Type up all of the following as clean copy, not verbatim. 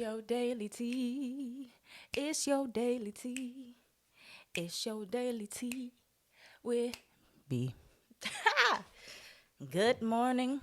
your daily tea. It's your daily tea. It's your daily tea with B. Good morning,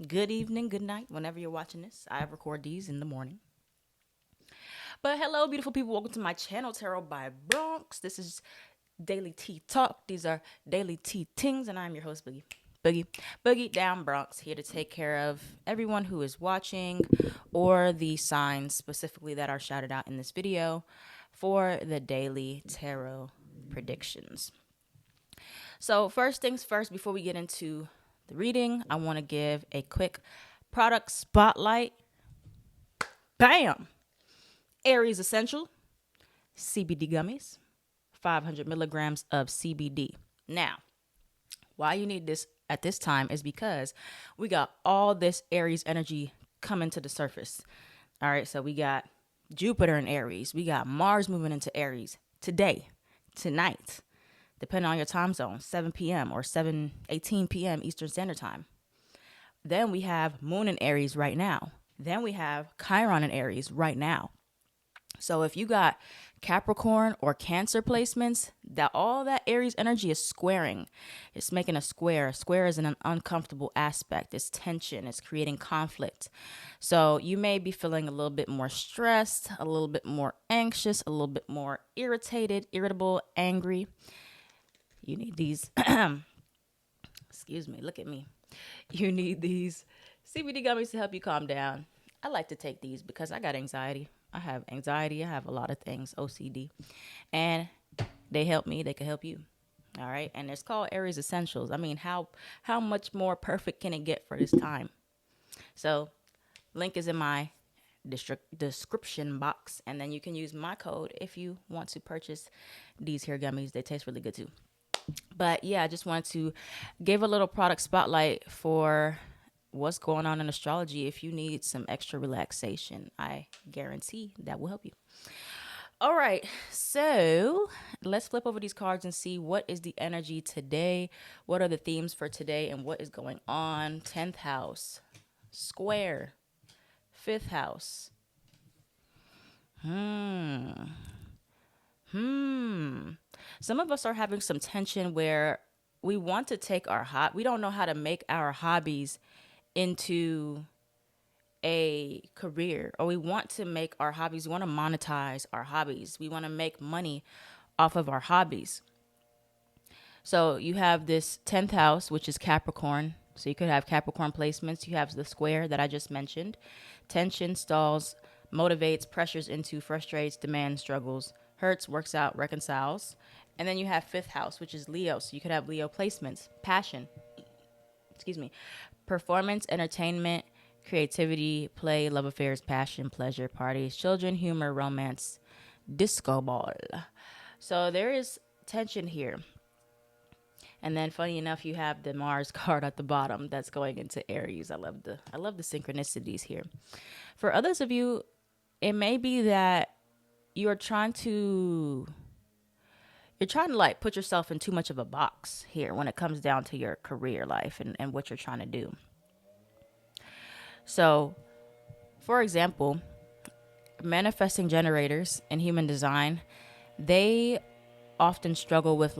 good evening, good night, whenever you're watching this. I record these in the morning. But hello, beautiful people. Welcome to my channel, Tarot by Bronx. This is Daily Tea Talk. These are Daily Tea Tings, and I'm your host, Boogie down Bronx, here to take care of everyone who is watching or the signs specifically that are shouted out in this video for the daily tarot predictions. So first things first, before we get into the reading, I want to give a quick product spotlight. Bam! Aries Essential CBD gummies, 500 milligrams of CBD. Now, why you need this at this time is because we got all this Aries energy coming to the surface. All right, so we got Jupiter in Aries. We got Mars moving into Aries today, tonight, depending on your time zone, 7 p.m. or 7:18 p.m. Eastern Standard Time. Then we have Moon in Aries right now. Then we have Chiron in Aries right now. So if you got Capricorn or Cancer placements, that all that Aries energy is squaring. It's making a square. A square is an uncomfortable aspect. It's tension. It's creating conflict. So you may be feeling a little bit more stressed, a little bit more anxious, a little bit more irritated, irritable, angry. You need these. Excuse me. Look at me. You need these CBD gummies to help you calm down. I like to take these because I got anxiety. I have anxiety. I have a lot of things, OCD, and they help me. They can help you. All right. And it's called Aries Essentials. I mean, how much more perfect can it get for this time? So link is in my description box. And then you can use my code if you want to purchase these here gummies. They taste really good too. But yeah, I just wanted to give a little product spotlight for what's going on in astrology. If you need some extra relaxation, I guarantee that will help you. All right, so let's flip over these cards and see what is the energy today. What are the themes for today and what is going on? 10th house, square, 5th house. Some of us are having some tension where we want to take we don't know how to make our hobbies into a career, or we want to make our hobbies, we want to monetize our hobbies. We want to make money off of our hobbies. So you have this 10th house, which is Capricorn. So you could have Capricorn placements. You have the square that I just mentioned. Tension, stalls, motivates, pressures into, frustrates, demands, struggles, hurts, works out, reconciles. And then you have 5th house, which is Leo. So you could have Leo placements, passion, performance, entertainment, creativity, play, love affairs, passion, pleasure, parties, children, humor, romance, disco ball. So there is tension here. And then funny enough, you have the Mars card at the bottom that's going into Aries. I love the synchronicities here. For others of you, it may be that you're trying to like put yourself in too much of a box here when it comes down to your career life and what you're trying to do. So, for example, manifesting generators in human design, they often struggle with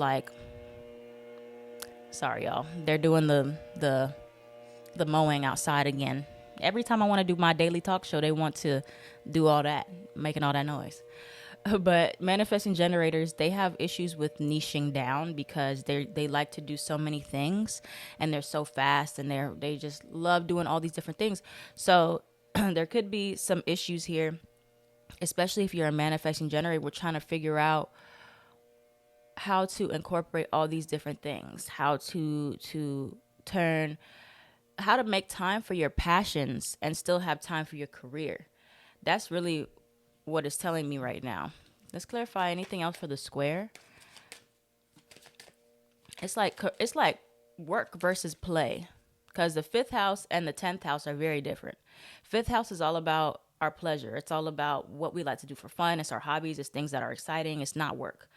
sorry y'all, they're doing the mowing outside again. Every time I want to do my daily talk show, they want to do all that, making all that noise. But manifesting generators, they have issues with niching down because they like to do so many things and they're so fast and they just love doing all these different things. So there could be some issues here, especially if you're a manifesting generator. We're trying to figure out how to incorporate all these different things, how to make time for your passions and still have time for your career. That's really what it's telling me right now. Let's clarify anything else for the square. It's like work versus play, because the 5th house and the 10th house are very different. 5th house is all about our pleasure. It's all about what we like to do for fun. It's our hobbies. It's things that are exciting. It's not work.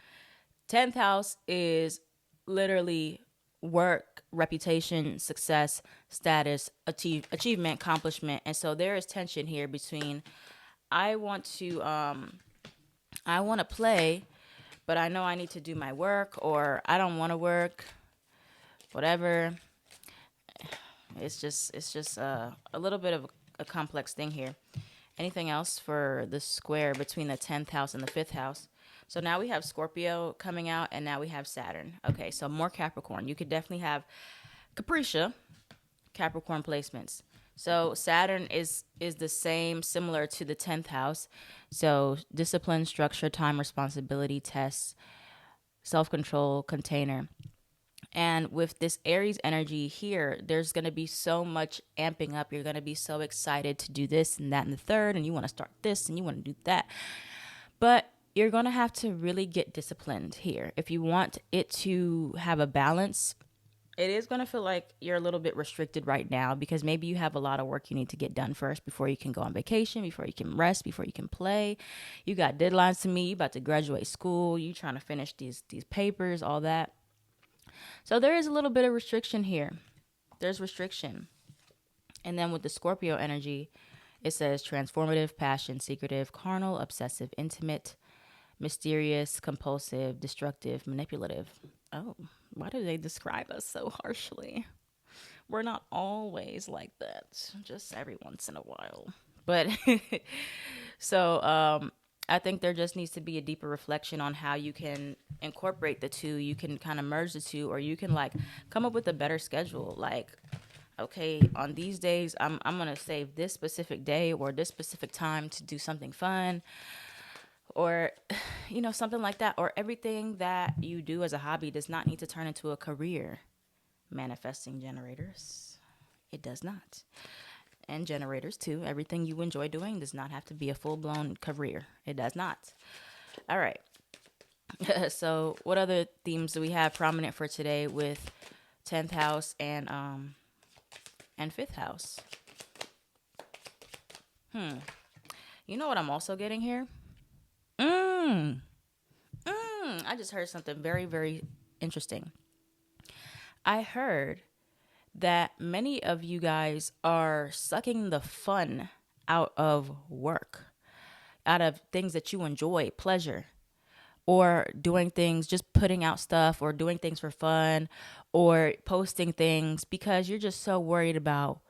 10th house is literally work, reputation, success, status, achievement, accomplishment. And so there is tension here between I want to play, but I know I need to do my work, or I don't want to work, whatever. It's just a little bit of a complex thing here. Anything else for the square between the 10th house and the 5th house? So now we have Scorpio coming out, and now we have Saturn. Okay, so more Capricorn. You could definitely have Capricia, Capricorn placements. So Saturn is the same, similar to the 10th house. So discipline, structure, time, responsibility, tests, self-control, container. And with this Aries energy here, there's going to be so much amping up. You're going to be so excited to do this and that and the third, and you want to start this and you want to do that. But you're going to have to really get disciplined here. If you want it to have a balance, it is going to feel like you're a little bit restricted right now, because maybe you have a lot of work you need to get done first before you can go on vacation, before you can rest, before you can play. You got deadlines to meet. You about to graduate school. You trying to finish these papers, all that. So there is a little bit of restriction here. There's restriction. And then with the Scorpio energy, it says transformative, passion, secretive, carnal, obsessive, intimate, mysterious, compulsive, destructive, manipulative. Oh, why do they describe us so harshly? We're not always like that, just every once in a while. But so I think there just needs to be a deeper reflection on how you can incorporate the two. You can kind of merge the two, or you can like come up with a better schedule. Like, okay, on these days, I'm going to save this specific day or this specific time to do something fun, or, something like that. Or everything that you do as a hobby does not need to turn into a career. Manifesting generators, it does not. And generators too. Everything you enjoy doing does not have to be a full-blown career. It does not. All right. So what other themes do we have prominent for today with 10th house and 5th house? You know what I'm also getting here? I just heard something very, very interesting. I heard that many of you guys are sucking the fun out of work, out of things that you enjoy, pleasure, or doing things, just putting out stuff, or doing things for fun, or posting things, because you're just so worried about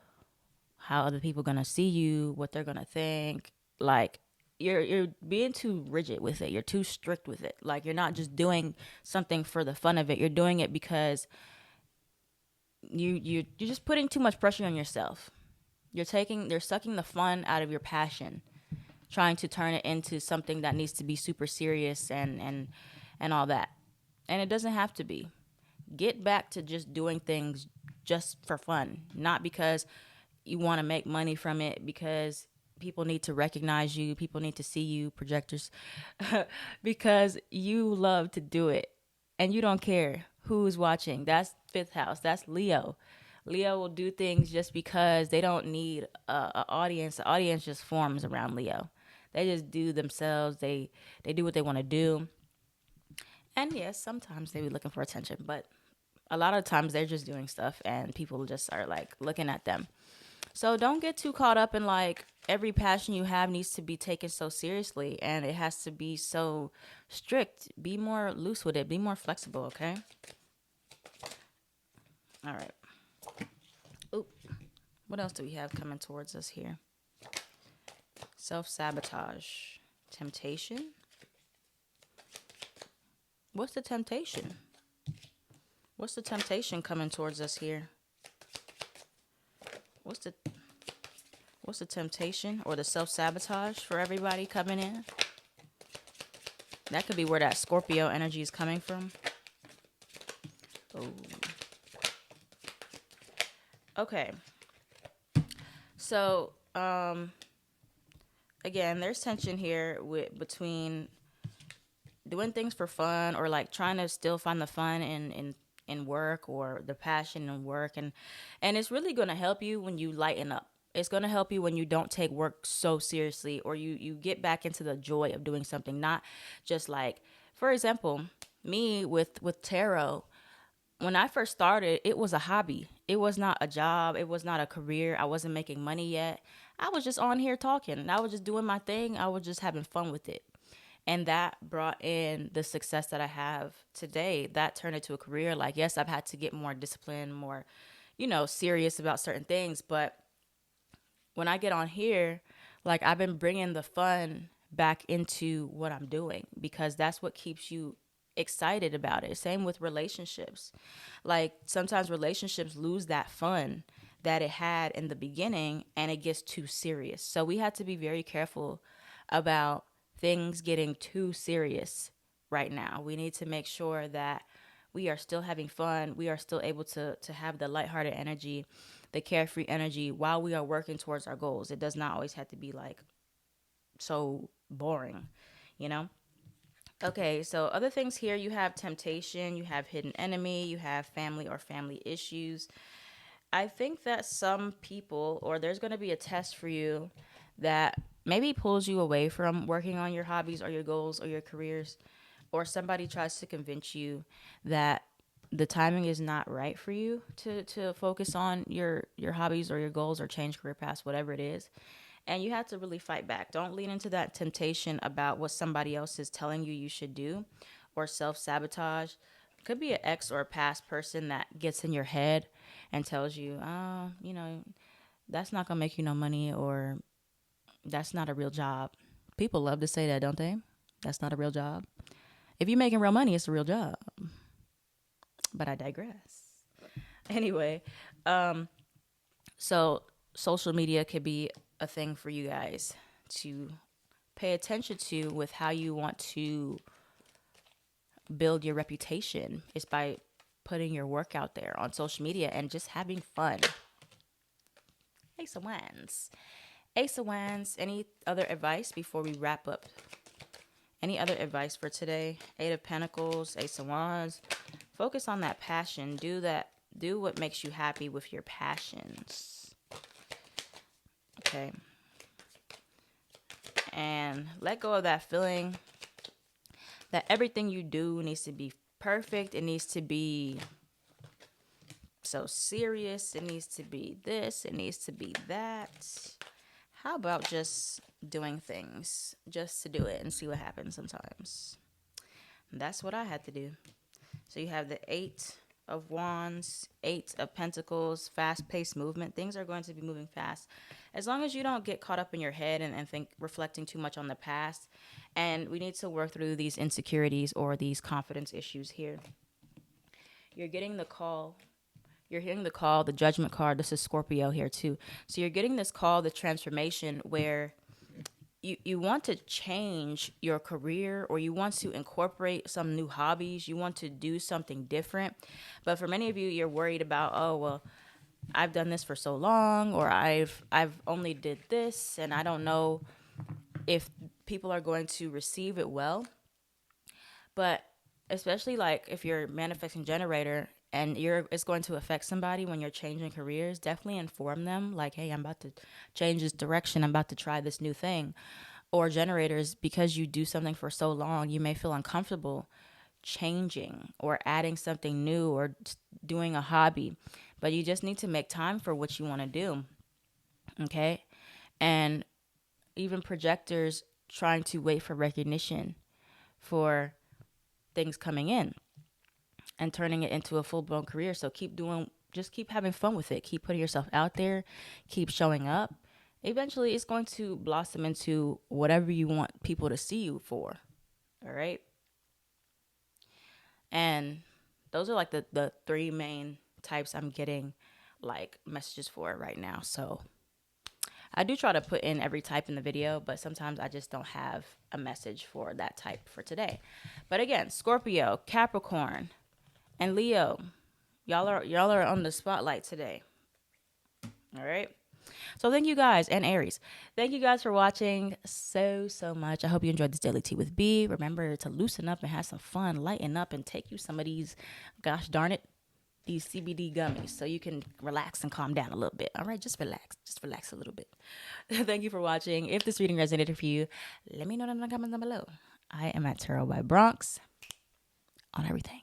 how other people are going to see you, what they're going to think. Like, you're being too rigid with it. You're too strict with it. Like, you're not just doing something for the fun of it. You're doing it because you're just putting too much pressure on yourself. They're sucking the fun out of your passion, trying to turn it into something that needs to be super serious and all that. And it doesn't have to be. Get back to just doing things just for fun, not because you want to make money from it, because people need to recognize you, people need to see you, projectors, because you love to do it and you don't care who's watching. That's 5th house. That's Leo. Leo will do things just because they don't need a audience. The audience just forms around Leo. They just do themselves. They do what they want to do. And yes, sometimes they be looking for attention, but a lot of times they're just doing stuff and people just are like looking at them. So don't get too caught up in like every passion you have needs to be taken so seriously and it has to be so strict. Be more loose with it. Be more flexible, okay? All right. Oop. What else do we have coming towards us here? Self-sabotage. Temptation. What's the temptation? What's the temptation coming towards us here? What's the temptation or the self-sabotage for everybody coming in? That could be where that Scorpio energy is coming from. Oh. Okay. So, again, there's tension here between doing things for fun or like trying to still find the fun in work or the passion in work. And it's really going to help you when you lighten up. It's going to help you when you don't take work so seriously or you get back into the joy of doing something, not just like, for example, me with tarot. When I first started, it was a hobby. It was not a job. It was not a career. I wasn't making money yet. I was just on here talking and I was just doing my thing. I was just having fun with it. And that brought in the success that I have today. That turned into a career. Like, yes, I've had to get more disciplined, more, serious about certain things. But when I get on here, like, I've been bringing the fun back into what I'm doing because that's what keeps you excited about it. Same with relationships. Like, sometimes relationships lose that fun that it had in the beginning and it gets too serious. So we had to be very careful about things getting too serious right now. We need to make sure that we are still having fun. We are still able to have the lighthearted energy, the carefree energy while we are working towards our goals. It does not always have to be like so boring, you know? Okay, so other things here, you have temptation, you have hidden enemy, you have family or family issues. I think that some people, or there's going to be a test for you that maybe pulls you away from working on your hobbies or your goals or your careers, or somebody tries to convince you that the timing is not right for you to focus on your hobbies or your goals or change career paths, whatever it is. And you have to really fight back. Don't lean into that temptation about what somebody else is telling you should do or self-sabotage. Could be an ex or a past person that gets in your head and tells you, oh, that's not going to make you no money, or that's not a real job. People love to say that, don't they? That's not a real job. If you're making real money, it's a real job. But I digress. Anyway, so social media could be a thing for you guys to pay attention to with how you want to build your reputation. Is by putting your work out there on social media and just having fun. Ace of Wands. Ace of Wands. Any other advice before we wrap up? Any other advice for today? Eight of Pentacles, Ace of Wands. Focus on that passion. Do what makes you happy with your passions. Okay. And let go of that feeling that everything you do needs to be perfect. It needs to be so serious. It needs to be this. It needs to be that. How about just doing things just to do it and see what happens sometimes? That's what I had to do. So you have the Eight of Wands, Eight of Pentacles, fast-paced movement. Things are going to be moving fast. As long as you don't get caught up in your head and think reflecting too much on the past. And we need to work through these insecurities or these confidence issues here. You're getting the call. You're hearing the call, the Judgment card. This is Scorpio here too. So you're getting this call, the transformation, where you want to change your career, or you want to incorporate some new hobbies. You want to do something different. But for many of you, you're worried about, oh, well, I've done this for so long, or I've only did this, and I don't know if people are going to receive it well. But especially like if you're a manifesting generator and it's going to affect somebody when you're changing careers, definitely inform them like, hey, I'm about to change this direction. I'm about to try this new thing. Or generators, because you do something for so long, you may feel uncomfortable changing or adding something new or doing a hobby. But you just need to make time for what you want to do. Okay? And even projectors trying to wait for recognition for things coming in and turning it into a full-blown career. So just keep having fun with it. Keep putting yourself out there. Keep showing up. Eventually, it's going to blossom into whatever you want people to see you for. All right? And those are like the three main types I'm getting like messages for right now. So I do try to put in every type in the video, but sometimes I just don't have a message for that type for today. But again, Scorpio, Capricorn, and Leo, y'all are on the spotlight today. All right. So thank you guys, and Aries. Thank you guys for watching so much. I hope you enjoyed this Daily Tea with B. Remember to loosen up and have some fun, lighten up, and take you some of these, gosh darn it, these CBD gummies so you can relax and calm down a little bit. All right, just relax a little bit. Thank you for watching. If this reading resonated for you, let me know in the comments down below. I am at Tarot by Bronx on everything.